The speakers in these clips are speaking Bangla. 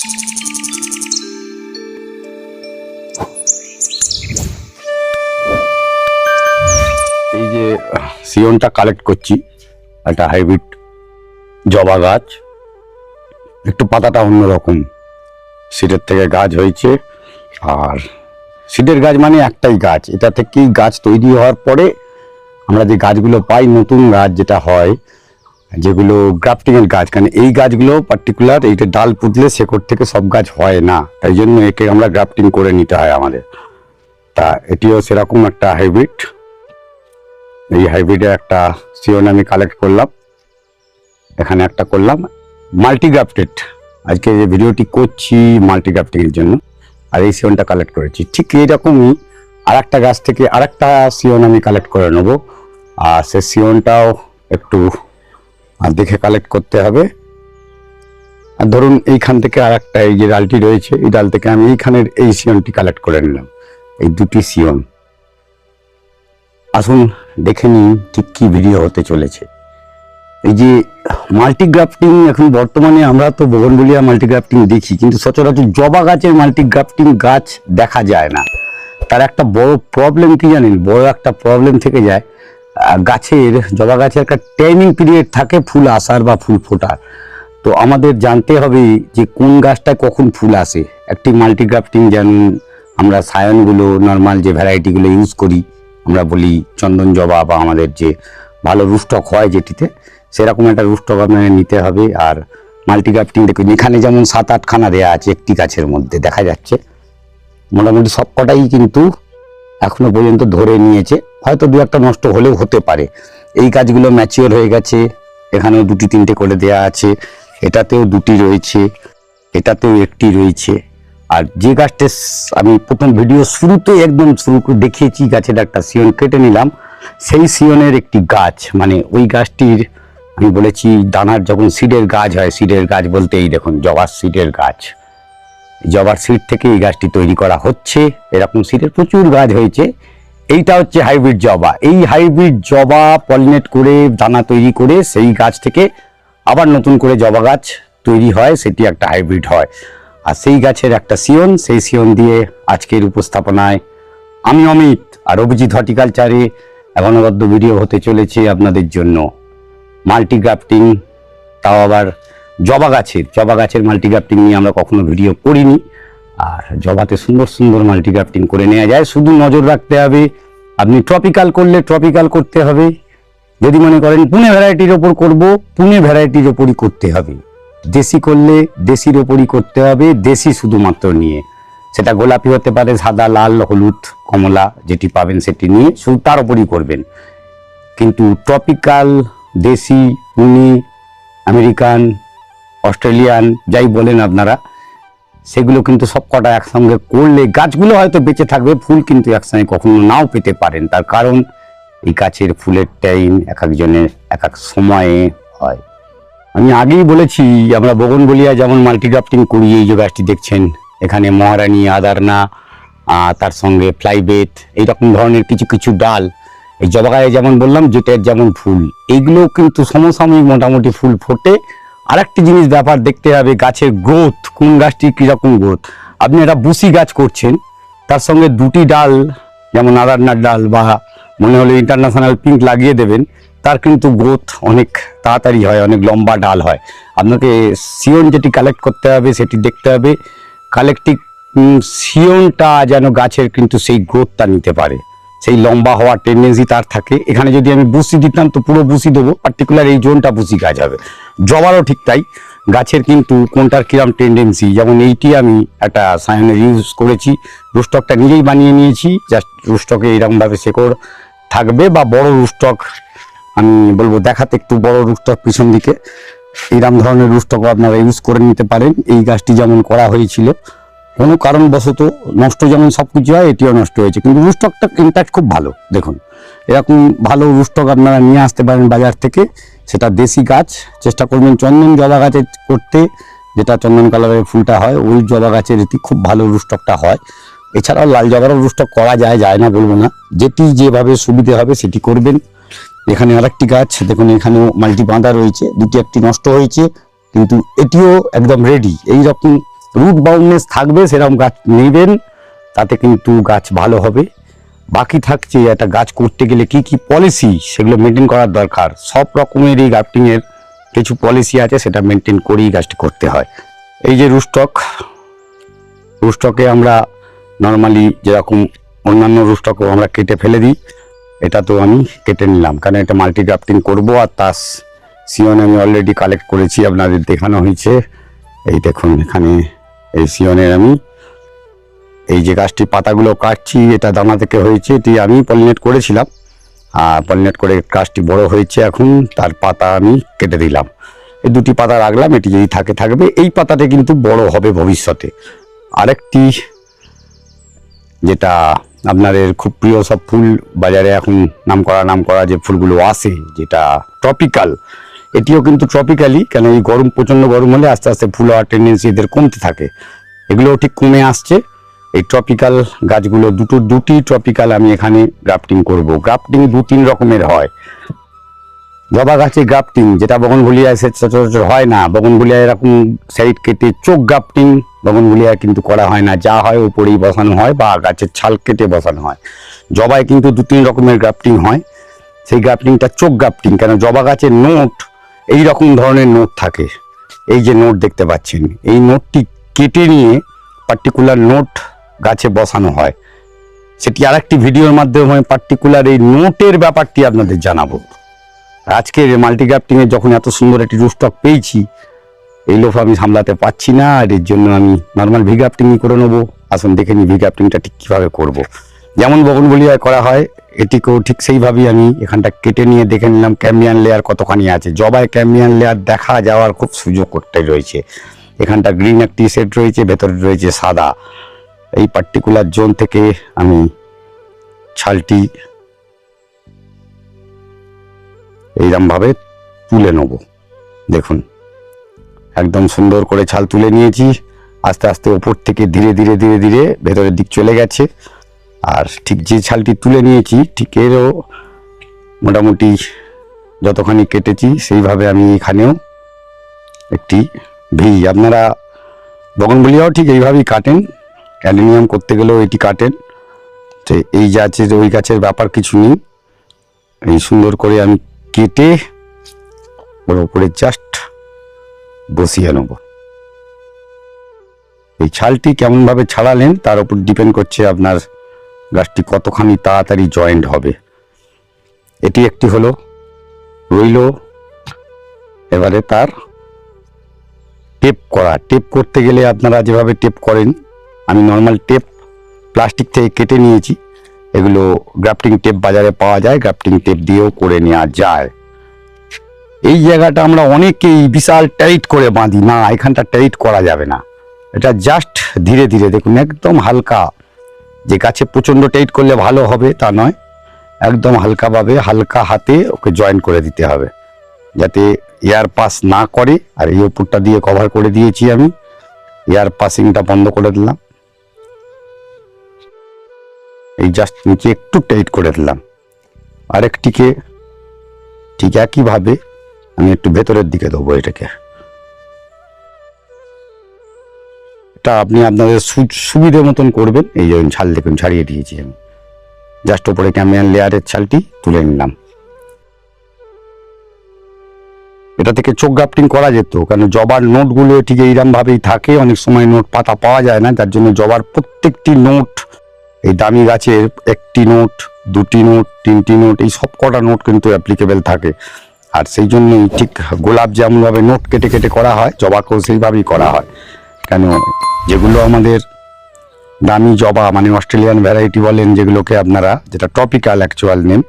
এই যে সিয়নটা কালেক্ট করছি, একটা হাইব্রিড জবা গাছ, একটু পাতাটা অন্যরকম, সিডের থেকে গাছ হয়েছে। আর সিডের গাছ মানে একটাই গাছ, এটা থেকেই গাছ তৈরি হওয়ার পরে আমরা যে গাছগুলো পাই, নতুন গাছ যেটা হয়, যেগুলো গ্রাফটিংয়ের গাছ, কারণ এই গাছগুলো পার্টিকুলার এইটা ডাল পুঁতলে শেকড় থেকে সব গাছ হয় না, তাই জন্য একে আমরা গ্রাফটিং করে নিতে হয় আমাদের। তা এটিও সেরকম একটা হাইব্রিড। এই হাইব্রিডে একটা সিয়ন আমি কালেক্ট করলাম, এখানে একটা করলাম মাল্টিগ্রাফটেড। আজকে যে ভিডিওটি করছি মাল্টিগ্রাফটিংয়ের জন্য, আর এই সিয়নটা কালেক্ট করেছি। ঠিক এইরকমই আর একটা গাছ থেকে আরেকটা সিয়ন আমি কালেক্ট করে নেব, আর সে সিয়নটাও একটু দেখে কালেক্ট করতে হবে। আর ধরুন এইখান থেকে আর একটা, এই যে ডালটি রয়েছে, এই ডাল থেকে আমি এইখানের এই সিয়নটি কালেক্ট করে নিলাম, এই দুটি সিয়ন। আসুন দেখে নিই ঠিক কি ভিডিও হতে চলেছে। এই যে মাল্টিগ্রাফটিং, এখন বর্তমানে আমরা তো বোগনভেলিয়া মাল্টিগ্রাফটিং দেখি, কিন্তু সচরাচর জবা গাছের মাল্টিগ্রাফটিং গাছ দেখা যায় না। তার একটা বড় প্রবলেম কি জানেন? বড় একটা প্রবলেম থেকে যায়, গাছের, জবা গাছের একটা টাইমিং পিরিয়ড থাকে ফুল আসার বা ফুল ফোটার। তো আমাদের জানতে হবে যে কোন গাছটায় কখন ফুল আসে। একটি মাল্টিগ্রাফটিং, যেমন আমরা সায়নগুলো, নর্মাল যে ভ্যারাইটিগুলো ইউজ করি, আমরা বলি চন্দন জবা, বা আমাদের যে ভালো রুস্টক হয় যেটিতে, সেরকম একটা রুস্টক আপনাকে নিতে হবে। আর মাল্টিগ্রাফটিং দেখুন, এখানে যেমন 7-8খানা দেওয়া আছে একটি গাছের মধ্যে, দেখা যাচ্ছে মোটামুটি সব কটাই কিন্তু এখনো পর্যন্ত ধরে নিয়েছে, হয়তো দু একটা নষ্ট হলেও হতে পারে। এই গাছগুলো ম্যাচিওর হয়ে গেছে, এখানেও 2-3টে করে দেওয়া আছে, এটাতেও 2টি রয়েছে, এটাতেও 1টি রয়েছে। আর যে গাছটা আমি প্রথম ভিডিও শুরুতে একদম শুরু করে দেখিয়েছি, গাছের একটা সিয়ন কেটে নিলাম, সেই সিয়নের একটি গাছ, মানে ওই গাছটির আমি বলেছি দানার যখন সিডের গাছ হয়, সিডের গাছ বলতে এই দেখুন জবার সিডের গাছ, জবার সিড থেকে এই গাছটি তৈরি করা হচ্ছে। এরকম সিডের প্রচুর গাছ হয়েছে। এইটা হচ্ছে হাইব্রিড জবা। এই হাইব্রিড জবা পলিনেট করে দানা তৈরি করে সেই গাছ থেকে আবার নতুন করে জবা গাছ তৈরি হয়, সেটি একটা হাইব্রিড হয়। আর সেই গাছের একটা সিয়ন, সেই সিয়ন দিয়ে আজকের উপস্থাপনায় আমি অমিত আর অভিজিৎ হর্টিকালচারে এখনবদ্ধ ভিডিও হতে চলেছে আপনাদের জন্য। মাল্টিগ্রাফটিং, তাও আবার জবা গাছের মাল্টিগ্রাফটিং নিয়ে আমরা কখনো ভিডিও করিনি। আর জবাতে সুন্দর সুন্দর মাল্টিগ্রাফটিং করে নেওয়া যায়, শুধু নজর রাখতে হবে। আপনি ট্রপিক্যাল করলে ট্রপিক্যাল করতে হবে, যদি মনে করেন পুনে ভ্যারাইটির ওপর করব, পুনে ভ্যারাইটির ওপরই করতে হবে। দেশি করলে দেশির ওপরই করতে হবে, দেশি শুধুমাত্র নিয়ে, সেটা গোলাপি হতে পারে, সাদা, লাল, হলুদ, কমলা, যেটি পাবেন সেটি নিয়ে শুধু তার ওপরই করবেন। কিন্তু ট্রপিক্যাল, দেশি, পুনে, আমেরিকান, অস্ট্রেলিয়ান, যাই বলেন আপনারা, সেগুলো কিন্তু সব কটা একসঙ্গে করলে গাছগুলো হয়তো বেঁচে থাকবে, ফুল কিন্তু একসঙ্গে কখনো নাও পেতে পারেন। তার কারণ এই গাছের ফুলের টাইম এক একজনের এক এক সময়ে হয়। আমি আগেই বলেছি, আমরা বোগনভেলিয়া যেমন মাল্টিগ্রাফটিং করি, এই যে গাছটি দেখছেন এখানে মহারানী, আদারনা, তার সঙ্গে ফ্লাইবেট, এইরকম ধরনের কিছু কিছু ডাল, এই জবা গায়ে যেমন বললাম যেটার যেমন ফুল, এইগুলো কিন্তু সমসাময়িক মোটামুটি ফুল ফোটে। আরেকটি জিনিস ব্যাপার দেখতে হবে, গাছের গ্রোথ, কোন গাছটি কীরকম গ্রোথ। আপনি একটা বুসি গাছ করছেন, তার সঙ্গে 2টি ডাল, যেমন আদারনার ডাল বা মনে হলে ইন্টারন্যাশনাল পিঙ্ক লাগিয়ে দেবেন, তার কিন্তু গ্রোথ অনেক তাড়াতাড়ি হয়, অনেক লম্বা ডাল হয়। আপনাকে সিয়ন যেটি কালেক্ট করতে হবে সেটি দেখতে হবে, কালেক্টিং সিয়নটা যেন গাছের কিন্তু সেই গ্রোথটা নিতে পারে, সেই লম্বা হওয়ার টেন্ডেন্সি তার থাকে। এখানে যদি আমি বুসি দিতাম তো পুরো বুসি দেবো, পার্টিকুলার এই জোনটা বুসি গাছ হবে। জবারও ঠিক তাই, গাছের কিন্তু কোনটার কিরম টেন্ডেন্সি, যেমন এইটি আমি একটা সায়নের ইউজ করেছি, রুস্টকটা নিজেই বানিয়ে নিয়েছি, জাস্ট রুস্টকে এইরকমভাবে শেকড় থাকবে, বা বড় রুস্টক আমি বলবো দেখাতে, একটু বড় রুস্টক পিছন দিকে, এইরকম ধরনের রুস্টকও আপনারা ইউজ করে নিতে পারেন। এই গাছটি যেমন করা হয়েছিল, কোনো কারণবশত নষ্ট যেমন সব কিছু হয়, এটিও নষ্ট হয়েছে, কিন্তু রুস্টকটা ইনট্যাক্ট খুব ভালো। দেখুন এরকম ভালো রুস্টক আপনারা নিয়ে আসতে পারেন বাজার থেকে, সেটা দেশি গাছ। চেষ্টা করবেন চন্দন জবা গাছে করতে, যেটা চন্দন কালারের ফুলটা হয়, ওই জবা গাছের এটি খুব ভালো রুস্টকটা হয়। এছাড়াও লাল জবারও রুস্টক করা যায়, যায় না বলবো না, যেটি যেভাবে সুবিধে হবে সেটি করবেন। এখানে আরেকটি গাছ দেখুন, এখানেও মাল্টি বাঁধা রয়েছে, 2টি, একটি নষ্ট হয়েছে, কিন্তু এটিও একদম রেডি। এইরকম রুট বাউন্ডনেস থাকবে সেরকম গাছ নেবেন, তাতে কিন্তু গাছ ভালো হবে। বাকি থাকছে একটা গাছ করতে গেলে কি কি পলিসি সেগুলো মেনটেন করার দরকার। সব রকমের এই গ্রাফটিংয়ের কিছু পলিসি আছে, সেটা মেনটেন করেই গাছটি করতে হয়। এই যে রুস্টকে আমরা নর্মালি যেরকম অন্যান্য রুস্টকও আমরা কেটে ফেলে দিই, এটা তো আমি কেটে নিলাম কারণ এটা মাল্টি গ্রাফটিং করবো। আর তার সিয়ন আমি অলরেডি কালেক্ট করেছি, আপনাদের দেখানো হয়েছে। এই দেখুন এখানে এই সিয়নের আমি এই যে গাছটি পাতাগুলো কাটছি, এটা দানা থেকে হয়েছে, এটি আমি পলিনেট করেছিলাম। আর পলিনেট করে গাছটি বড় হয়েছে, এখন তার পাতা আমি কেটে দিলাম। এই দুটি পাতা রাখলাম, এটি যদি থাকবে। এই পাতাটা কিন্তু বড় হবে ভবিষ্যতে। আরেকটি যেটা আপনাদের খুব প্রিয় সব ফুল বাজারে এখন নাম করা যে ফুলগুলো আসে, যেটা ট্রপিক্যাল, এটিও কিন্তু ট্রপিক্যালি, কেন এই গরম প্রচণ্ড গরম হলে আস্তে আস্তে ফুল হওয়ার টেন্ডেন্সি এদের কমতে থাকে, এগুলোও ঠিক কমে আসছে। এই ট্রপিক্যাল গাছগুলো দুটি ট্রপিক্যাল আমি এখানে গ্রাফটিং করব। গ্রাফটিং 2-3 রকমের হয়। জবা গাছে গ্রাফটিং যেটা বগনভেলিয়ায় সচরাচর হয় না, বগনভেলিয়া এরকম সাইড কেটে চোখ গ্রাফটিং বগনভেলিয়া কিন্তু করা হয় না, যা হয় উপরেই বসানো হয় বা গাছের ছাল কেটে বসানো হয়। জবায় কিন্তু 2-3 রকমের গ্রাফটিং হয়। সেই গ্রাফটিংটা চোখ গ্রাফটিং, কেন জবা গাছের নোট এই রকম ধরনের নোট থাকে। এই যে নোট দেখতে পাচ্ছেন, এই নোটটি কেটে নিয়ে পার্টিকুলার নোট গাছে বসানো হয়। সেটি আরেকটি ভিডিওর মাধ্যমে পার্টিকুলার এই নোটের ব্যাপারটি আপনাদের জানাবো। আজকের মাল্টি গ্রাফটিংয়ের যখন এত সুন্দর একটি রুস্টক পেয়েছি, এই লোভ আমি সামলাতে পারছি না, আর এর জন্য আমি নর্মাল ভি গ্রাফটিংই করে নেবো। আসুন দেখে নিই ভি গ্রাফটিংটা ঠিক কীভাবে করবো। যেমন বগনভেলিয়ায় করা হয় এটিকেও ঠিক সেইভাবেই আমি এখানটা কেটে নিয়ে দেখে নিলাম ক্যাম্বিয়ান লেয়ার কতখানি আছে। জবায় ক্যাম্বিয়ান লেয়ার দেখা যাওয়ার খুব সুযোগ করতে রয়েছে। এখানটা গ্রিন একটি সেট রয়েছে, ভেতরে রয়েছে সাদা। এই পার্টিকুলার জোন থেকে আমি ছালটি এইরকমভাবে তুলে নেব। দেখুন একদম সুন্দর করে ছাল তুলে নিয়েছি। আস্তে আস্তে ওপর থেকে ধীরে ধীরে ধীরে ধীরে ভেতরের দিক চলে গেছে। আর ঠিক যে ছালটি তুলে নিয়েছি ঠিক এরও মোটামুটি যতখানি কেটেছি সেইভাবে আমি এখানেও একটি ভি, আপনারা বগনভেলিয়াও ঠিক এইভাবেই কাটেন, অ্যালুমিনিয়াম করতে গেলেও এটি কাটেন। তো এই যে আছে ওই গাছের ব্যাপার কিছু নেই। এই সুন্দর করে আমি কেটে ওর উপরে জাস্ট বসিয়ে নেব। এই ছালটি কেমনভাবে ছাড়ালেন তার উপর ডিপেন্ড করছে আপনার গাছটি কতখানি তাড়াতাড়ি জয়েন্ট হবে। এটি একটি হলো রইল। এবারে তার টেপ করা। টেপ করতে গেলে আপনারা যেভাবে টেপ করেন, আমি নর্মাল টেপ প্লাস্টিক থেকে কেটে নিয়েছি। এগুলো গ্রাফটিং টেপ বাজারে পাওয়া যায়, গ্রাফটিং টেপ দিয়েও করে নেওয়া যায়। এই জায়গাটা আমরা অনেকেই বিশাল টাইট করে বাঁধি, না এখানটা টাইট করা যাবে না। এটা জাস্ট ধীরে ধীরে দেখুন, একদম হালকা। যে গাছে প্রচণ্ড টাইট করলে ভালো হবে তা নয়, একদম হালকাভাবে হালকা হাতে ওকে জয়েন করে দিতে হবে যাতে এয়ার পাস না করে। আর এই ওপরটা দিয়ে কভার করে দিয়েছি আমি, এয়ার পাসিংটা বন্ধ করে দিলাম। এই জাস্ট নিচে একটু টাইট করে দিলাম। আরেকটিকে ঠিক একইভাবে আমি একটু ভেতরের দিকে দেবো এটাকে। এটা আপনি আপনাদের সুবিধে মতন করবেন। এই যে ছাল দেখুন ছাড়িয়ে দিয়েছি আমি, জাস্ট ওপরে ক্যাম্বিয়ান লেয়ারের ছালটি তুলে নিলাম। এটা থেকে চোখ গ্রাফটিং করা যেত, কারণ জবার নোটগুলো ঠিক এইরকম ভাবেই থাকে। অনেক সময় নোট পাতা পাওয়া যায় না, যার জন্য জবার প্রত্যেকটি নোট, এই দামি গাছের 1টি নোট, 2টি নোট, 3টি নোট, এই সব কটা নোট কিন্তু অ্যাপ্লিকেবল থাকে। আর সেই জন্যই ঠিক গোলাপ যেমনভাবে নোট কেটে কেটে করা হয়, জবাকেও সেইভাবেই করা হয়। কেন যেগুলো আমাদের দামি জবা মানে অস্ট্রেলিয়ান ভ্যারাইটি বলেন যেগুলোকে আপনারা, যেটা ট্রপিক্যাল অ্যাকচুয়াল নেম,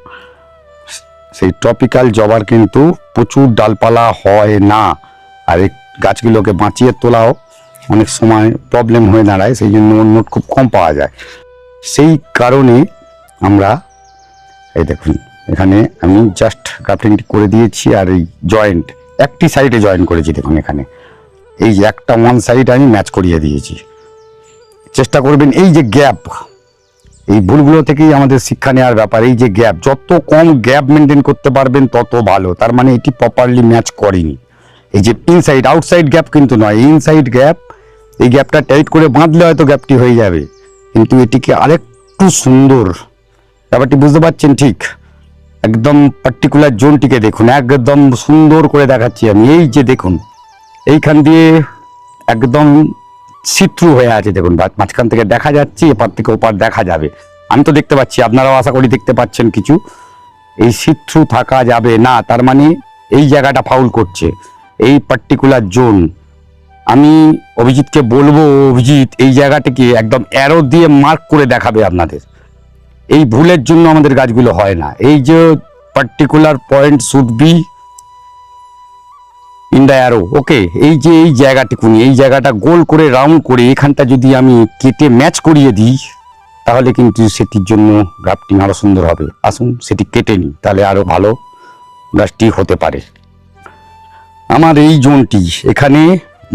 সেই ট্রপিক্যাল জবার কিন্তু প্রচুর ডালপালা হয় না। আর এই গাছগুলোকে বাঁচিয়ে তোলাও অনেক সময় প্রবলেম হয়ে দাঁড়ায়, সেই জন্য নোট খুব কম পাওয়া যায়। সেই কারণে আমরা এই দেখুন এখানে আমি জাস্ট গ্রাফটিংটি করে দিয়েছি। আর এই জয়েন্ট একটি সাইডে জয়েন করেছি, দেখুন এখানে এই যে একটা ওয়ান সাইড আমি ম্যাচ করিয়ে দিয়েছি। চেষ্টা করবেন এই যে গ্যাপ, এই ভুলগুলো থেকেই আমাদের শিক্ষা নেওয়ার ব্যাপার। এই যে গ্যাপ, যত কম গ্যাপ মেনটেন করতে পারবেন তত ভালো। তার মানে এটি প্রপারলি ম্যাচ করেনি। এই যে ইনসাইড আউটসাইড গ্যাপ কিন্তু নয়, ইনসাইড গ্যাপ এই গ্যাপটা টাইট করে বাঁধলে হয়তো গ্যাপটি হয়ে যাবে, কিন্তু এটিকে আরেকটু সুন্দর, ব্যাপারটি বুঝতে পারছেন? ঠিক একদম পার্টিকুলার জোনটিকে দেখুন, একদম সুন্দর করে দেখাচ্ছি আমি। এই যে দেখুন, এইখান দিয়ে একদম সিথ্রু হয়ে আছে, দেখুন মাঝখান থেকে দেখা যাচ্ছে, এপার থেকে ওপার দেখা যাবে। আমি তো দেখতে পাচ্ছি, আপনারাও আশা করি দেখতে পাচ্ছেন কিছু। এই সিথ্রু থাকা যাবে না, তার মানে এই জায়গাটা ফাউল করছে, এই পার্টিকুলার জোন। আমি অভিজিৎকে বলবো, অভিজিৎ এই জায়গাটাকে একদম অ্যারো দিয়ে মার্ক করে দেখাবে আপনাদের। এই ভুলের জন্য আমাদের গাছগুলো হয় না। এই যে particular point should be in the arrow, okay. এই যে এই জায়গাটুকুনি, এই জায়গাটা গোল করে রাউন্ড করে এখানটা যদি আমি কেটে ম্যাচ করিয়ে দিই, তাহলে কিন্তু সেটির জন্য গ্রাফটিং আরো সুন্দর হবে। আসুন সেটি কেটে নিই, তাহলে আরো ভালো গাছটি হতে পারে। আমার এই জোনটি এখানে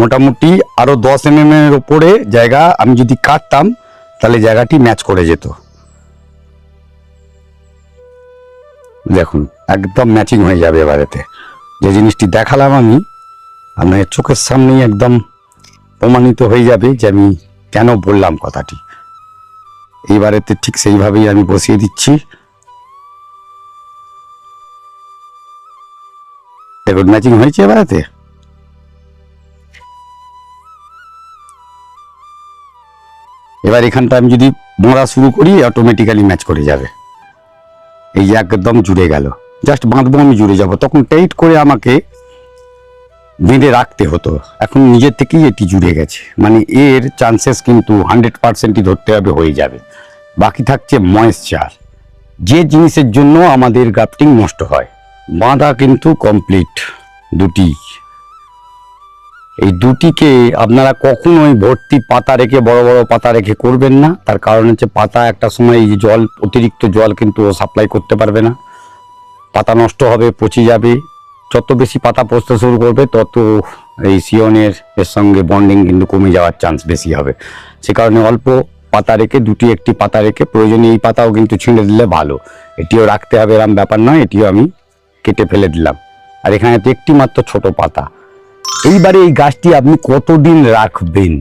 মোটামুটি আরো 10 mm এর ওপরে জায়গা আমি যদি কাটতাম, তাহলে জায়গাটি ম্যাচ করে যেত। দেখুন একদম ম্যাচিং হয়ে যাবে এবারেতে। যে জিনিসটি দেখালাম আমি আপনার চোখের সামনেই একদম প্রমাণিত হয়ে যাবে যে আমি কেন বললাম কথাটি। এইবারেতে ঠিক সেইভাবেই আমি বসিয়ে দিচ্ছি। দেখুন ম্যাচিং হয়েছে এবারেতে। এবার এখানটা আমি যদি মোড়া শুরু করি, অটোমেটিক্যালি ম্যাচ করে যাবে। এই যে একদম জুড়ে গেল, জাস্ট বাঁধবো আমি জুড়ে যাব। তখন টাইট করে আমাকে বেঁধে রাখতে হতো, এখন নিজের থেকেই এটি জুড়ে গেছে, মানে এর চান্সেস কিন্তু 100%ই ধরতে হবে হয়ে যাবে। বাকি থাকছে ময়েশ্চার, যে জিনিসের জন্য আমাদের গ্রাফটিং নষ্ট হয়। বাঁধা কিন্তু কমপ্লিট দুটি। এই দুটিকে আপনারা কখনোই ভর্তি পাতা রেখে, বড় বড় পাতা রেখে করবেন না। তার কারণ হচ্ছে পাতা একটা সময় এই জল, অতিরিক্ত জল কিন্তু সাপ্লাই করতে পারবে না, পাতা নষ্ট হবে, পচে যাবে। যত বেশি পাতা পচতে শুরু করবে, তত এই সিয়নের এর সঙ্গে বন্ডিং কিন্তু কমে যাওয়ার চান্স বেশি হবে। সে কারণে অল্প পাতা রেখে, দুটি একটি পাতা রেখে, প্রয়োজনে এই পাতাও কিন্তু ছিঁড়ে দিলে ভালো। এটিও রাখতে হবে এরকম ব্যাপার নয়, এটিও আমি কেটে ফেলে দিলাম। আর এখানে তো একটি মাত্র ছোট পাতা। এইবারে এই গাছটি আপনি কতদিন রাখবেন?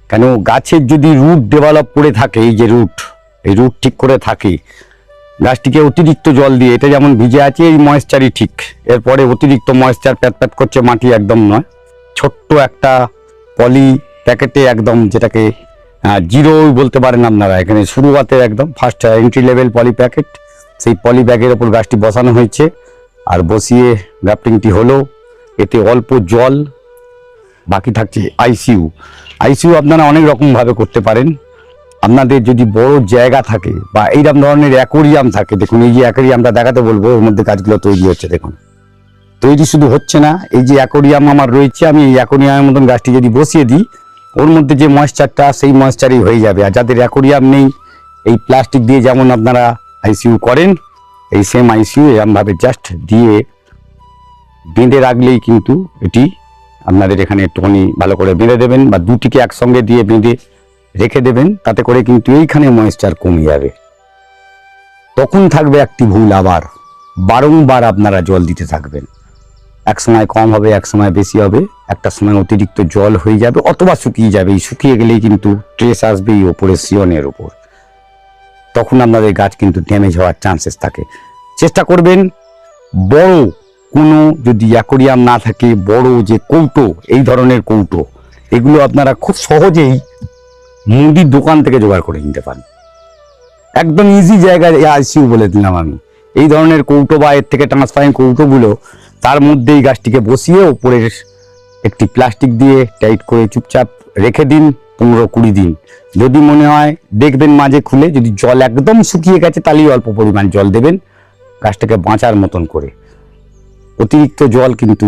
কেন গাছের যদি রুট ডেভেলপ করে থাকে, এই যে রুট, এই রুট ঠিক করে থাকে, গাছটিকে অতিরিক্ত জল দিয়ে, এটা যেমন ভিজে আছে এই ময়েশ্চারই ঠিক, এরপরে অতিরিক্ত ময়েশ্চার প্যাট প্যাট করছে, মাটি একদম নয়, ছোট্ট একটা পলি প্যাকেটে একদম, যেটাকে জিরো বলতে পারেন আপনারা, এখানে শুরুয়াতের একদম ফার্স্ট এন্ট্রি লেভেল পলি প্যাকেট, সেই পলি ব্যাগের ওপর গাছটি বসানো হয়েছে। আর বসিয়ে গ্রাফটিংটি হলো, এতে অল্প জল, বাকি থাকছে আইসিইউ। আইসিইউ আপনারা অনেক রকমভাবে করতে পারেন। আপনাদের যদি বড় জায়গা থাকে বা এইরকম ধরনের অ্যাকোরিয়াম থাকে, দেখুন এই যে অ্যাকোরিয়ামটা দেখাতে বলবো, ওর মধ্যে গাছগুলো তৈরি হচ্ছে। দেখুন তৈরি শুধু হচ্ছে না, এই যে অ্যাকোরিয়াম আমার রয়েছে, আমি এই অ্যাকোরিয়ামের মতন গাছটি যদি বসিয়ে দিই, ওর মধ্যে যে ময়েশ্চারটা, সেই ময়েশ্চারই হয়ে যাবে। আর যাদের অ্যাকোরিয়াম নেই, এই প্লাস্টিক দিয়ে যেমন আপনারা আইসিইউ করেন, এই সেম আইসিইউ এরকমভাবে জাস্ট দিয়ে বেঁধে রাখলেই কিন্তু এটি আপনাদের এখানে একটুখানি ভালো করে বেঁধে দেবেন, বা দুটিকে একসঙ্গে দিয়ে বেঁধে রেখে দেবেন, তাতে করে কিন্তু এইখানে ময়েশ্চার কমে যাবে। তখন থাকবে একটি ভুল, আবার বারংবার আপনারা জল দিতে থাকবেন। এক সময় কম হবে, এক সময় বেশি হবে, একটা সময় অতিরিক্ত জল হয়ে যাবে, অথবা শুকিয়ে যাবে। এই শুকিয়ে গেলেই কিন্তু ট্রেস আসবে এই ওপরে, সিয়নের ওপর, তখন আপনাদের গাছ কিন্তু ড্যামেজ হওয়ার চান্সেস থাকে। চেষ্টা করবেন বড় কোনো, যদি অ্যাকোরিয়াম না থাকে, বড় যে কৌটো, এই ধরনের কৌটো, এগুলো আপনারা খুব সহজেই মুদির দোকান থেকে জোগাড় করে নিতে পারেন। একদম ইজি জায়গায় আইসিইউ বলে দিলাম আমি। এই ধরনের কৌটো বা এর থেকে ট্রান্সপারেন্ট কৌটোগুলো, তার মধ্যেই গাছটিকে বসিয়ে ওপরের একটি প্লাস্টিক দিয়ে টাইট করে চুপচাপ রেখে দিন 15-20 দিন। যদি মনে হয়, দেখবেন মাঝে খুলে, যদি জল একদম শুকিয়ে গেছে, তাহলেই অল্প পরিমাণ জল দেবেন গাছটাকে বাঁচার মতন করে। অতিরিক্ত জল কিন্তু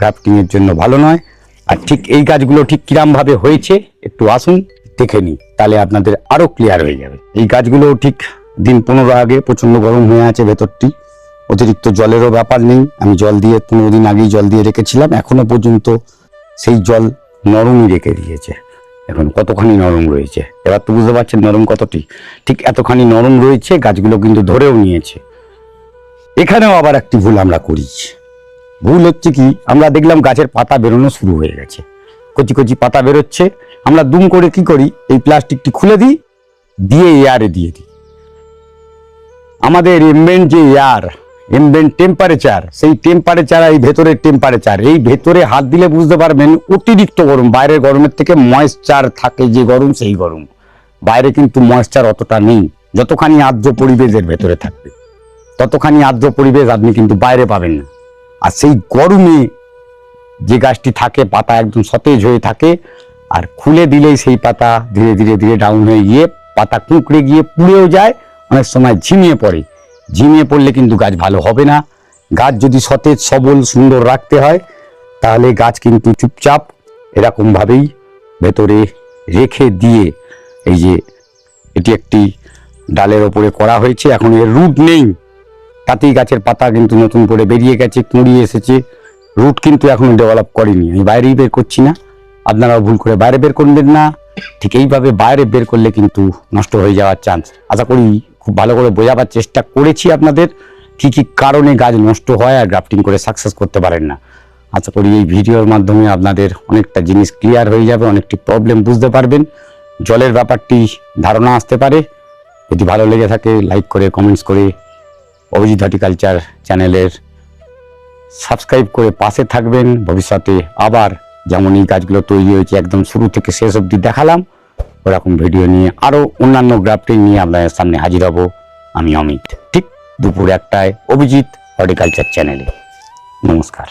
গ্রাফটিংয়ের জন্য ভালো নয়। আর ঠিক এই গাছগুলো ঠিক কিরমভাবে হয়েছে একটু আসুন দেখে নিই, তাহলে আপনাদের আরো ক্লিয়ার হয়ে যাবে। এই গাছগুলো ঠিক দিন 15 আগে প্রচন্ড গরম হয়ে আছে ভেতরটি, অতিরিক্ত জলেরও ব্যাপার নেই। আমি জল দিয়ে 15 দিন আগেই জল দিয়ে রেখেছিলাম, এখনো পর্যন্ত সেই জল নরমই রেখে দিয়েছে। এখন কতখানি নরম রয়েছে, এবার তো বুঝতে পারছেন নরম কতটি। ঠিক এতখানি নরম রয়েছে, গাছগুলো কিন্তু ধরেও নিয়েছে। এখানেও আবার একটি ভুল আমরা করি। ভুল হচ্ছে কি, আমরা দেখলাম গাছের পাতা বেরোনো শুরু হয়ে গেছে, কচি কচি পাতা বেরোচ্ছে। আমরা দুম করে কি করি, এই প্লাস্টিকটি খুলে দিই, দিয়ে এয়ারে দিয়ে দিই। আমাদের এমবেন্ট যে এয়ার, এমবেন্ট টেম্পারেচার, সেই টেম্পারেচার, এই ভেতরের টেম্পারেচার, এই ভেতরে হাত দিলে বুঝতে পারবেন অতিরিক্ত গরম। বাইরের গরমের থেকে ময়েশ্চার থাকে যে গরম, সেই গরম। বাইরে কিন্তু ময়েশ্চার অতটা নেই। যতখানি আর্দ্র পরিবেশের ভেতরে থাকবে, ততখানি আর্দ্র পরিবেশ আপনি কিন্তু বাইরে পাবেন না। আর সেই গরমে যে গাছটি থাকে, পাতা একদম সতেজ হয়ে থাকে, আর খুলে দিলেই সেই পাতা ধীরে ধীরে ধীরে ডাউন হয়ে গিয়ে পাতা কুঁকড়ে গিয়ে পুড়েও যায়, অনেক সময় ঝিমিয়ে পড়ে। ঝিমিয়ে পড়লে কিন্তু গাছ ভালো হবে না। গাছ যদি সতেজ সবল সুন্দর রাখতে হয়, তাহলে গাছ কিন্তু চুপচাপ এরকমভাবেই ভেতরে রেখে দিয়ে, এই যে এটি একটি ডালের ওপরে করা হয়েছে, এখন এর রুট নেই, তাতেই গাছের পাতা কিন্তু নতুন করে বেরিয়ে গেছে, কুঁড়ি এসেছে, রুট কিন্তু এখনো ডেভেলপ করেনি। আমি বাইরেই বের করছি না, আপনারাও ভুল করে বাইরে বের করবেন না। ঠিক এইভাবে বাইরে বের করলে কিন্তু নষ্ট হয়ে যাওয়ার চান্স। আশা করি খুব ভালো করে বোঝাবার চেষ্টা করেছি আপনাদের, কি কি কারণে গাছ নষ্ট হয় আর গ্রাফটিং করে সাকসেস করতে পারেন না। আশা করি এই ভিডিওর মাধ্যমে আপনাদের অনেকটা জিনিস ক্লিয়ার হয়ে যাবে, অনেকটি প্রবলেম বুঝতে পারবেন, জলের ব্যাপারটি ধারণা আসতে পারে। যদি ভালো লেগে থাকে লাইক করে, কমেন্টস করে, অভিজিৎ হর্টিকালচার চ্যানেলের সাবস্ক্রাইব করে পাশে থাকবেন। ভবিষ্যতে আবার যেমন এই গাছগুলো তৈরি হয়েছে একদম শুরু থেকে শেষ অবধি দেখালাম, ওরকম ভিডিও নিয়ে আরো অন্যান্য গ্রাফটিং নিয়ে আপনাদের সামনে হাজির হব আমি অমিত, ঠিক দুপুর 1টায় অভিজিৎ হর্টিকালচার চ্যানেলে। নমস্কার।